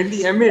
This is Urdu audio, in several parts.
NDMA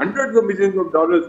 $100 of millions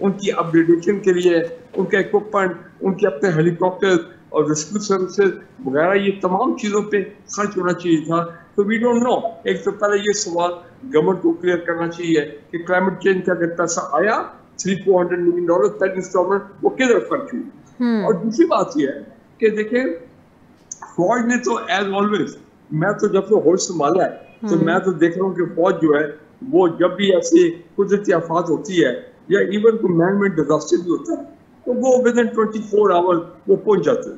ان کی اپگریڈیشن کے لیے ان کا اکوپمنٹ, ان کے اپنے ہیلی کاپٹر اور ریسکیو سروسز وغیرہ, یہ تمام چیزوں پہ خرچ ہونا چاہیے تھا. تو وی ڈونٹ نو. ایک تو پہلے یہ سوال گورنمنٹ کو کلیئر کرنا چاہیے کہ کلائمیٹ چینج کا اگر پیسہ آیا $300-400 ملین پہلی انسٹالمنٹ, وہ کدھر خرچ ہوئی. اور دوسری بات یہ ہے کہ دیکھیں فوج نے تو ایز آلویز, میں تو جب سے ہوش سنبھالا ہے تو میں تو دیکھ رہا ہوں کہ فوج جو ہے وہ جب بھی ایسی قدرتی آفات ہوتی ہے یا ایون کوئی مین میڈ ڈیزاسٹر بھی ہوتا ہے تو وہ ود ان 24 آورز وہ پہنچ جاتے ہیں.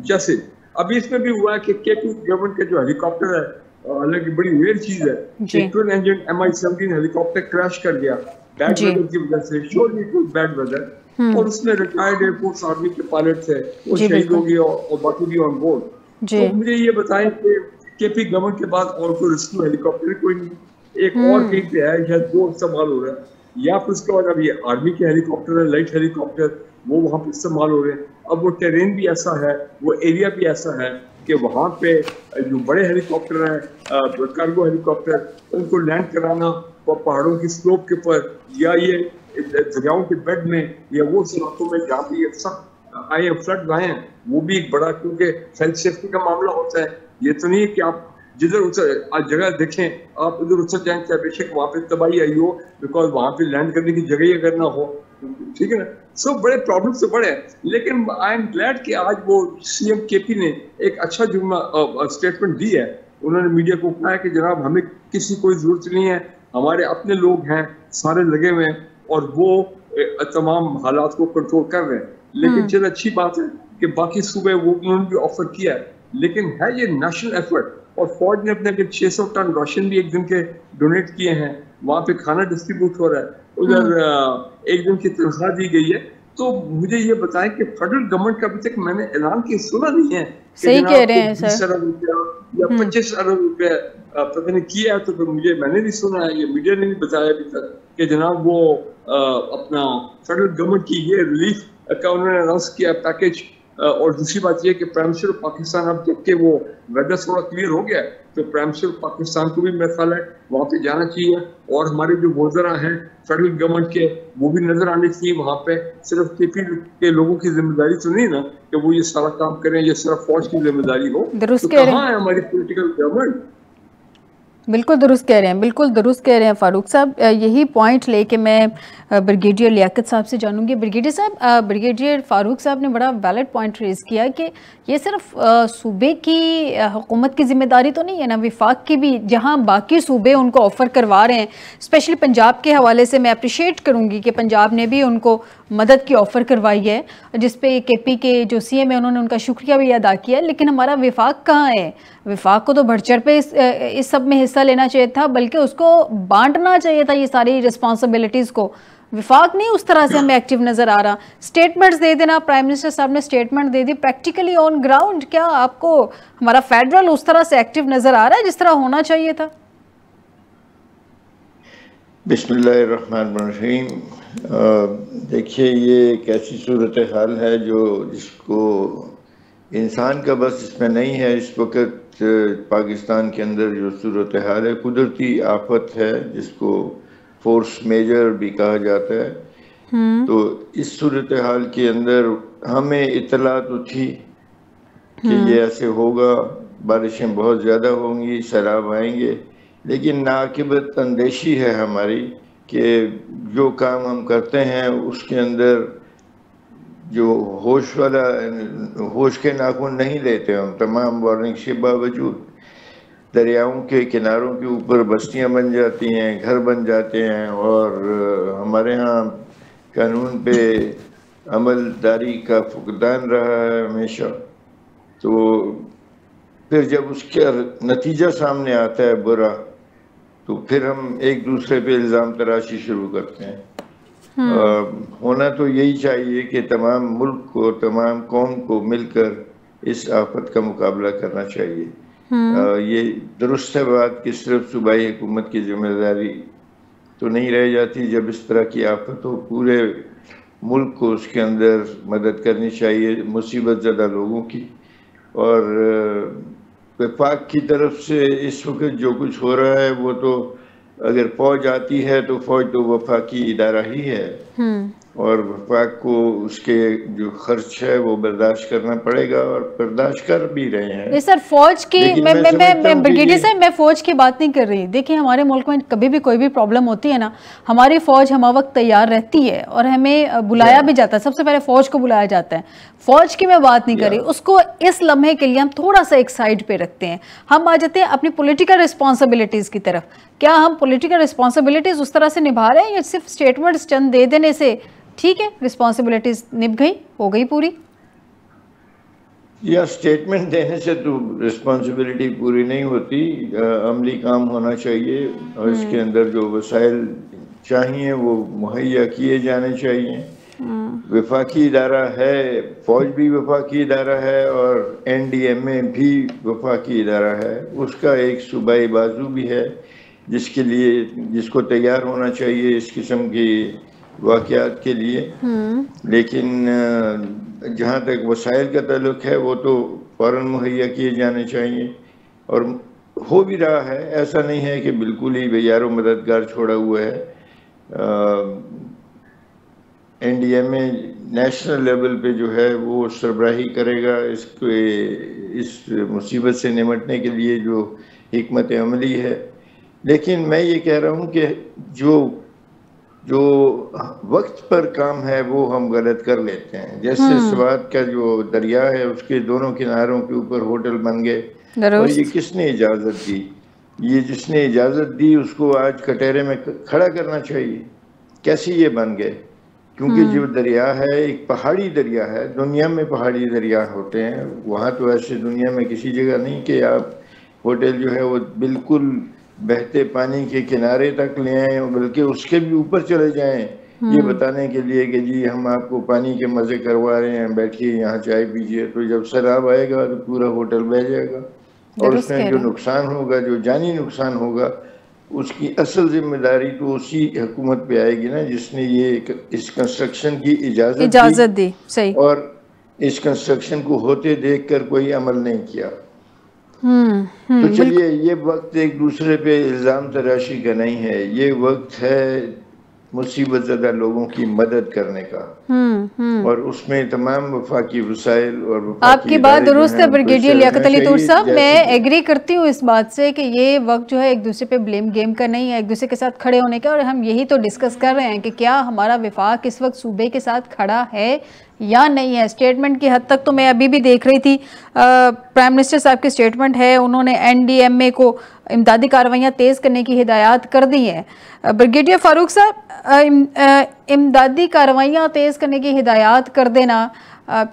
جیسے ابھی اس میں بھی ہوا ہے کہ KP گورنمنٹ کے جو ہیلی کاپٹر ہے, حالانکہ بڑی ریئر چیز ہے, ٹوین انجن MI-17 ہیلی کاپٹر کریش کر گیا بیڈ ویدر کی وجہ سے. Surely it was bed weather, اور اس میں ریٹائرڈ ایئر فورس آرمی کے پائلٹ تھے, وہ شہید ہو گئے اور باقی بھی آن بورڈ. تو مجھے یہ بتائیں کہ KP گورنمنٹ کے بعد اور کوئی ریسکیو ہیلی کاپٹر کوئی نہیں. ایک اور کہیں پہ ہے شاید 2 استعمال ہو رہا ہے, یا پھر اس کے بعد اب یہ آرمی کے ہیلی کاپٹر ہے, لائٹ ہیلی کاپٹر, وہ وہاں پہ استعمال ہو رہے ہیں. اب وہ ٹیرین بھی ایسا ہے, وہ ایریا بھی ایسا ہے کہ وہاں پہ جو بڑے ہیلی کاپٹر ہیں, کارگو ہیلی کاپٹر, ان کو لینڈ کرانا پہاڑوں کی سلوپ کے اوپر یا یہ دریاؤں کے بیڈ میں یا وہ علاقوں میں جہاں بھی سخت آئے ہیں, فلڈ آئے ہیں, وہ بھی ایک بڑا, کیونکہ ہیلتھ سیفٹی کا معاملہ ہوتا ہے. یہ تو نہیں ہے کہ آپ جدھر جگہ دیکھیں آپ ادھر اتر جائیں, چاہے بے شک وہاں پہ تباہی آئی ہو, بیکاز وہاں پہ لینڈ کرنے کی جگہ ہی اگر نہ ہو, ٹھیک ہے نا. سب بڑے پرابلمس تو بڑے ہیں, لیکن آئی ایم گلیڈ کہ آج وہ CM KP نے ایک اچھا جملہ اسٹیٹمنٹ دی ہے. انہوں نے میڈیا کو کہا ہے کہ جناب ہمیں کسی کوئی ضرورت نہیں ہے, ہمارے اپنے لوگ ہیں سارے لگے ہوئے ہیں اور وہ تمام حالات کو کنٹرول کر رہے ہیں. لیکن چل اچھی بات ہے کہ باقی صوبے وہ انہوں نے بھی آفر کیا ہے, لیکن ہے یہ نیشنل ایفرٹ. اور فوج نے اپنے 600 ٹن راشن بھی ایک دن کے ڈونیٹ کیے ہیں, وہاں پہ کھانا ڈسٹریبیوٹ ہو رہا ہے, ادھر ایک دن کی تنخواہ دی گئی ہے. تو مجھے یہ بتائیں کہ فیڈرل گورنمنٹ کا ابھی تک میں نے اعلان کی سنا نہیں ہے صحیح کہہ رہے ہیں سر, 20 ارب روپیہ یا 25 ارب روپیہ پتہ نہیں کیا ہے. تو پھر میں نے نہیں سنا ہے, یہ میڈیا نے نہیں بتایا ابھی تک کہ جناب وہ اپنا فیڈرل گورنمنٹ کی یہ ریلیف کا انہوں نے اناؤنس کیا پیکج. اور دوسری بات یہ کہ پرائم منسٹر پاکستان اب جب کہ وہ ویدر تھوڑا کلیئر ہو گیا تو پرائم منسٹر پاکستان کو بھی میرا خیال ہے وہاں پہ جانا چاہیے, اور ہمارے جو وزراء ہیں فیڈرل گورنمنٹ کے وہ بھی نظر آنے چاہیے وہاں پہ. صرف KP کے لوگوں کی ذمہ داری تو نہیں نا کہ وہ یہ سارا کام کریں, یہ صرف فوج کی ذمہ داری ہو. تو کہاں ہے ہماری پولیٹیکل گورنمنٹ؟ بالکل درست کہہ رہے ہیں, بالکل درست کہہ رہے ہیں فاروق صاحب. یہی پوائنٹ لے کے میں بریگیڈیئر لیاقت صاحب سے جانوں گی. بریگیڈیئر صاحب, بریگیڈیئر فاروق صاحب نے بڑا ویلڈ پوائنٹ ریز کیا کہ یہ صرف صوبے کی حکومت کی ذمہ داری تو نہیں ہے نا, وفاق کی بھی, جہاں باقی صوبے ان کو آفر کروا رہے ہیں. اسپیشلی پنجاب کے حوالے سے میں اپریشیٹ کروں گی کہ پنجاب نے بھی ان کو مدد کی آفر کروائی ہے, جس پہ KP کے جو CM ہے انہوں نے ان کا شکریہ بھی ادا کیا. لیکن ہمارا وفاق کہاں ہے؟ وفاق کو تو بڑھ چڑھ پہ اس سب میں حصہ لینا چاہیے تھا, بلکہ اس کو بانٹنا چاہیے تھا یہ ساری رسپانسبلٹیز کو. وفاق نہیں اس طرح سے ہمیں ایکٹیو نظر آ رہا. سٹیٹمنٹس دے دینا, پرائم منسٹر صاحب نے statement they the, practically on ground کیا آپ کو ہمارا فیڈرل اس طرح سے ایکٹیو نظر آ رہا ہے جس طرح ہونا چاہیے تھا؟ بسم اللہ الرحمن الرحیم. دیکھیے یہ ایک ایسی صورتحال ہے جس کو انسان کا بس اس میں نہیں ہے. اس وقت پاکستان کے اندر جو صورتحال ہے قدرتی آفت ہے, جس کو فورس میجر بھی کہا جاتا ہے. تو اس صورتحال کے اندر ہمیں اطلاع تو تھی کہ یہ ایسے ہوگا, بارشیں بہت زیادہ ہوں گی, سیلاب آئیں گے, لیکن ناقابت اندیشی ہے ہماری کہ جو کام ہم کرتے ہیں اس کے اندر جو ہوش کے ناخن نہیں لیتے ہم. تمام وارننگ کے باوجود دریاؤں کے کناروں کے اوپر بستیاں بن جاتی ہیں, گھر بن جاتے ہیں, اور ہمارے ہاں قانون پہ عمل داری کا فقدان رہا ہے ہمیشہ. تو پھر جب اس کا نتیجہ سامنے آتا ہے برا, تو پھر ہم ایک دوسرے پہ الزام تراشی شروع کرتے ہیں. ہونا تو یہی چاہیے کہ تمام ملک کو, تمام قوم کو مل کر اس آفت کا مقابلہ کرنا چاہیے. یہ درست ہے بات کہ صرف صوبائی حکومت کی ذمہ داری تو نہیں رہ جاتی. جب اس طرح کی آفت ہو پورے ملک کو اس کے اندر مدد کرنی چاہیے مصیبت زدہ لوگوں کی. اور وفاق کی طرف سے اس وقت جو کچھ ہو رہا ہے وہ تو اگر فوج آتی ہے تو فوج تو وفاقی ادارہ ہی ہے, اور وفاق کو اس کے جو خرچ ہے وہ برداشت کرنا پڑے گا اور برداشت کر بھی رہے ہیں. نہیں سر، فوج کی میں بریگیڈیئر صاحب میں فوج کی بات نہیں کر رہی. دیکھیں ہمارے ملک میں کبھی بھی کوئی بھی پرابلم ہوتی ہے نا، ہماری فوج ہمہ وقت تیار رہتی ہے اور ہمیں بلایا بھی جاتا ہے. سب سے پہلے فوج کو بلایا جاتا ہے. فوج کی میں بات نہیں کر رہی، اس کو اس لمحے کے لیے ہم تھوڑا سا ایک سائڈ پہ رکھتے ہیں. ہم آ جاتے ہیں اپنی پولیٹیکل رسپانسبلٹیز کی طرف. کیا ہم پولیٹیکل رسپانسبلٹیز اس طرح سے نبھا رہے ہیں یا صرف اسٹیٹمنٹس چند دے دینے سے ٹھیک ہے رسپانسبلٹیز نبھ گئی، ہو گئی پوری؟ یا اسٹیٹمنٹ دینے سے تو رسپانسبلٹی پوری نہیں ہوتی. عملی کام ہونا چاہیے اور اس کے اندر جو وسائل چاہیے وہ مہیا کیے جانے چاہیے. وفاقی ادارہ ہے، فوج بھی وفاقی ادارہ ہے اور NDMA بھی وفاقی ادارہ ہے. اس کا ایک صوبائی بازو بھی ہے جس کو تیار ہونا چاہیے اس قسم کی واقعات کے لیے. لیکن جہاں تک وسائل کا تعلق ہے وہ تو فوراً مہیا کیے جانے چاہیے اور ہو بھی رہا ہے. ایسا نہیں ہے کہ بالکل ہی بے یار و مددگار چھوڑا ہوا ہے. NDMA نیشنل لیول پہ جو ہے وہ سربراہی کرے گا اس مصیبت سے نمٹنے کے لیے جو حکمت عملی ہے. لیکن میں یہ کہہ رہا ہوں کہ جو وقت پر کام ہے وہ ہم غلط کر لیتے ہیں. جیسے سوات کا جو دریا ہے اس کے دونوں کناروں کے اوپر ہوٹل بن گئے اور یہ کس نے اجازت دی؟ یہ جس نے اجازت دی اس کو آج کٹہرے میں کھڑا کرنا چاہیے. کیسے یہ بن گئے؟ کیونکہ جو دریا ہے ایک پہاڑی دریا ہے. دنیا میں پہاڑی دریا ہوتے ہیں، وہاں تو ایسے دنیا میں کسی جگہ نہیں کہ آپ ہوٹل جو ہے وہ بالکل بہتے پانی کے کنارے تک لے آئیں، بلکہ اس کے بھی اوپر چلے جائیں یہ بتانے کے لیے کہ جی ہم آپ کو پانی کے مزے کروا رہے ہیں، بیٹھیے یہاں چائے پیجیے. تو جب سیلاب آئے گا تو پورا ہوٹل بہہ جائے گا اور اس میں جو نقصان ہوگا، جو جانی نقصان ہوگا، اس کی اصل ذمہ داری تو اسی حکومت پہ آئے گی نا جس نے یہ اس کنسٹرکشن کی اجازت دی. صحیح. اور اس کنسٹرکشن کو ہوتے دیکھ کر کوئی عمل نہیں کیا. تو چلیے یہ وقت ایک دوسرے پہ الزام تراشی کا نہیں ہے، یہ وقت ہے مصیبت زدہ لوگوں کی مدد کرنے کا. اور اس میں تمام وفاقی وسائل اور آپ کی بات درست ہے بریگیڈیئر لیاقت علی طور صاحب. میں ایگری کرتی ہوں اس بات سے کہ یہ وقت جو ہے ایک دوسرے پہ بلیم گیم کا نہیں ہے، ایک دوسرے کے ساتھ کھڑے ہونے کا. اور ہم یہی تو ڈسکس کر رہے ہیں کہ کیا ہمارا وفاق اس وقت صوبے کے ساتھ کھڑا ہے یا نہیں ہے. اسٹیٹمنٹ کی حد تک تو میں ابھی بھی دیکھ رہی تھی پرائم منسٹر صاحب کی اسٹیٹمنٹ ہے، انہوں نے NDMA کو امدادی کارروائیاں تیز کرنے کی ہدایات کر دی ہیں. بریگیڈیئر فاروق صاحب، امدادی کارروائیاں تیز کرنے کی ہدایات کر دینا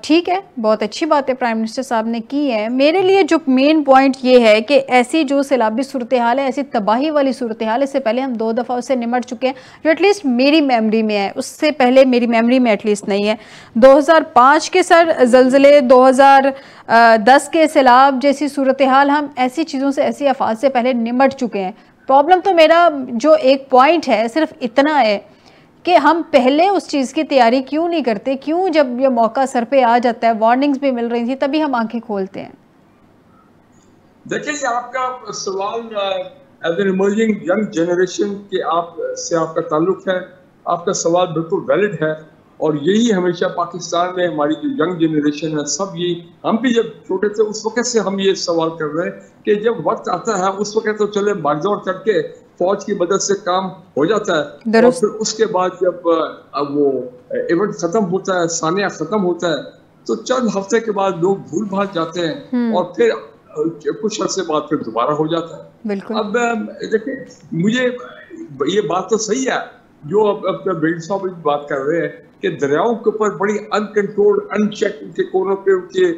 ٹھیک ہے، بہت اچھی بات ہے پرائم منسٹر صاحب نے کی ہے. میرے لیے جو مین پوائنٹ یہ ہے کہ ایسی جو سیلابی صورتحال ہے، ایسی تباہی والی صورتحال، اس سے پہلے ہم 2 دفعہ اس سے نمٹ چکے ہیں جو ایٹ لیسٹ میری میموری میں ہے. اس سے پہلے میری میموری میں ایٹ لیسٹ نہیں ہے. 2005 کے زلزلے، 2010 کے سیلاب جیسی صورتحال، ہم ایسی چیزوں سے، ایسی آفات سے پہلے نمٹ چکے ہیں. پرابلم تو میرا جو ایک پوائنٹ ہے صرف اتنا ہے کہ ہم پہلے اس چیز کی تیاری کیوں نہیں کرتے؟ کیوں جب یہ موقع سر پہ آ جاتا ہے، وارننگز بھی مل رہی تھی، تبھی ہم آنکھیں کھولتے ہیں؟ دیکھیں آپ کا سوال as an emerging young generation کے آپ سے آپ کا تعلق ہے. آپ کا سوال بالکل ویلڈ ہے اور یہی ہمیشہ پاکستان میں ہماری جو ینگ جنریشن ہے سب یہ، ہم بھی جب چھوٹے تھے اس وقت سے ہم یہ سوال کر رہے ہیں کہ جب وقت آتا ہے اس وقت تو چلے بھاگ دوڑ کر کے فوج کی مدد سے کام ہو جاتا ہے اور پھر اس کے بعد جب وہ ایونٹ ختم ہوتا ہے، سانیہ ختم ہوتا ہے، تو چند ہفتے کے بعد لوگ بھول بھال جاتے ہیں اور پھر کچھ عرصے بعد پھر دوبارہ ہو جاتا ہے. اب دیکھیں مجھے یہ بات تو صحیح ہے جو اب بیل صاحب بات کر رہے ہیں کہ دریاؤں کے اوپر بڑی انکنٹرول ان چیک ان کے کونوں پہ ان کے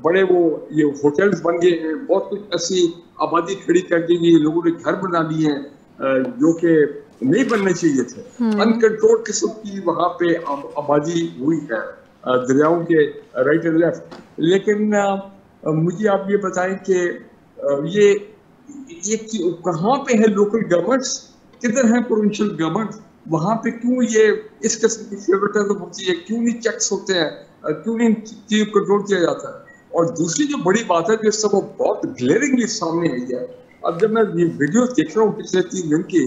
بڑے وہ یہ ہوٹلز بن گئے ہیں، بہت کچھ ایسی آبادی کھڑی کر دی گئی، لوگوں نے گھر بنا لیے ہیں جو کہ نہیں بننے چاہیے تھے. انکنٹرول قسم کی وہاں پہ آبادی ہوئی ہے دریاؤں کے رائٹ اینڈ لیفٹ. لیکن مجھے آپ یہ بتائیں کہ یہ کہاں پہ ہے لوکل گورنمنٹس، کدھر ہیں پروونشل گورنمنٹ، وہاں پہ کیوں یہ اس قسم کی فیورٹزم ہوتی ہے، کیوں نہیں چیکس ہوتے ہیں، کیوں نہیں چیز کنٹرول کیا جاتا ہے. اور دوسری جو بڑی بات ہے جو سب بہت گلیئرنگلی سامنے آئی ہے، اب جب میں یہ ویڈیو دیکھ رہا ہوں پچھلے 3 دن کی،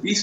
20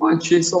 500-600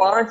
5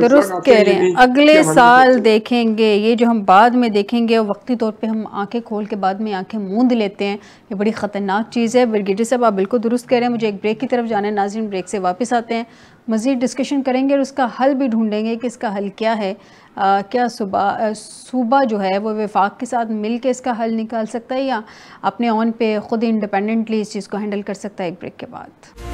درست کہہ رہے ہیں، اگلے سال دیکھیں گے، یہ جو ہم بعد میں دیکھیں گے وقتی طور پہ ہم آنکھیں کھول کے بعد میں آنکھیں موند لیتے ہیں، یہ بڑی خطرناک چیز ہے۔ بریگیڈیئر صاحب آپ بالکل درست کہہ رہے ہیں، مجھے ایک بریک کی طرف جانا ہے، ناظرین بریک سے واپس آتے ہیں، مزید ڈسکشن کریں گے اور اس کا حل بھی ڈھونڈیں گے کہ اس کا حل کیا ہے۔ کیا صوبہ جو ہے وہ وفاق کے ساتھ مل کے اس کا حل نکال سکتا ہے یا اپنے اون پہ خود انڈیپینڈنٹلی اس چیز کو ہینڈل کر سکتا ہے؟ ایک بریک کے بعد